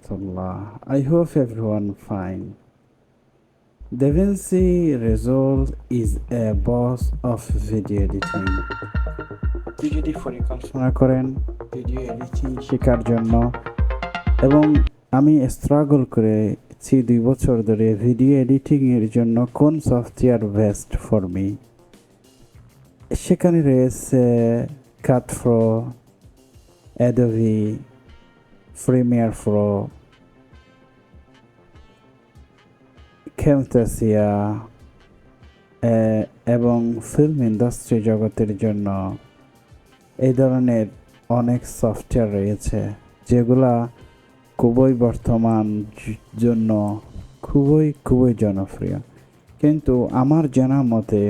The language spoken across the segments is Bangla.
warahmatullah. I hope everyone fine. DaVinci Resolve is a boss of video editing. আপনি যদি পরিকল্পনা করেন ভিডিও এডিটিং শেখার জন্য, এবং আমি স্ট্রাগল করেছি 2 বছর ধরে ভিডিও এডিটিং এর জন্য কোন সফটওয়্যার বেস্ট ফর মি, সেখানে রয়েছে cut pro, Adobe Premiere Pro, Camtasia এবং ফিল্ম ইন্ডাস্ট্রি জগতের জন্য এই ধরনের অনেক সফটওয়্যার রয়েছে যেগুলা খুবই বর্তমান জন্য খুবই জনপ্রিয়। কিন্তু আমার জানা মতে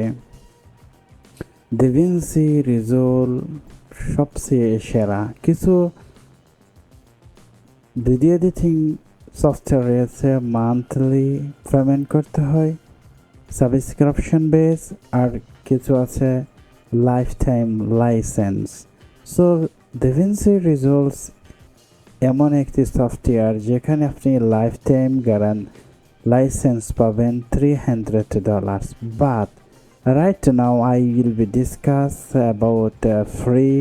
DaVinci Resolve সবচেয়ে সেরা। কিছু ভিডিও এডিটিং সফটওয়্যার রয়েছে মান্থলি পেমেন্ট করতে হয়, সাবস্ক্রিপশন বেস, আর কিছু আছে life time licence. So DaVinci Resolve এমন একটি সফটওয়্যার যেখানে আপনি লাইফ টাইম লাইসেন্স পাবেন $300, but right now I will be discuss about free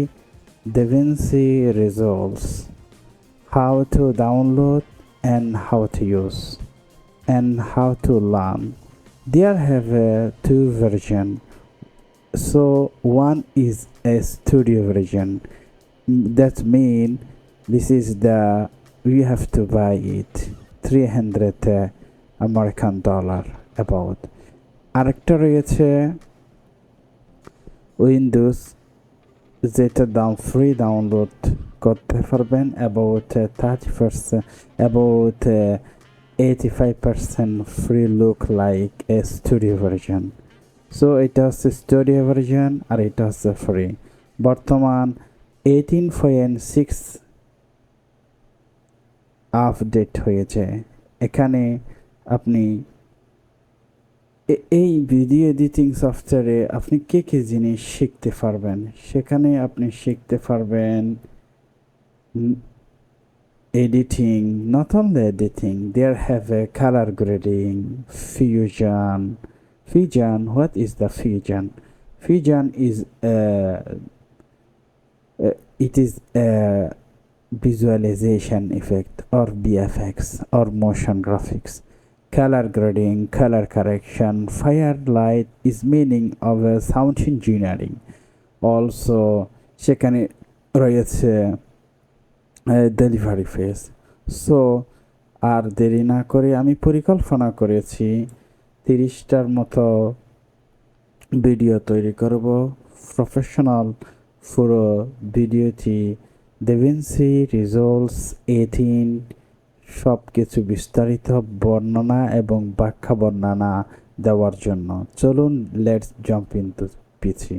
DaVinci Resolve, how to download and how to use and how to learn. There have two version. So one is a studio version. That mean this is we have to buy it $300 American dollar about. আরেকটা রয়েছে উইন্ডোজ, যেটা ফ্রি ডাউনলোড করতে পারবেন about 85% free, look like a studio version. So এটা হচ্ছে স্টুডিও ভার্সন আর এটা হচ্ছে ফ্রি। বর্তমান 18.6 আপডেট হয়েছে। এখানে আপনি এই ভিডিও এডিটিং সফটওয়্যারে আপনি কি জিনিস শিখতে পারবেন, সেখানে আপনি শিখতে পারবেন editing, not only editing, there have a color grading, fusion. What is the fusion? Fusion is it is a visualization effect or VFX or motion graphics. Color grading, color correction, firelight is meaning of a sound engineering. Also সেখানে রয়েছে ডেলিভারি ফেস। সো আর দেরি না করে আমি পরিকল্পনা করেছি 30টার মতো ভিডিও তৈরি করব প্রফেশনাল পুরো ভিডিওটি DaVinci Resolve 18 সব কিছু বিস্তারিত বর্ণনা এবং ব্যাখ্যা বর্ণনা দেওয়ার জন্য। চলুন লেটস জাম্প ইনটু পিসি।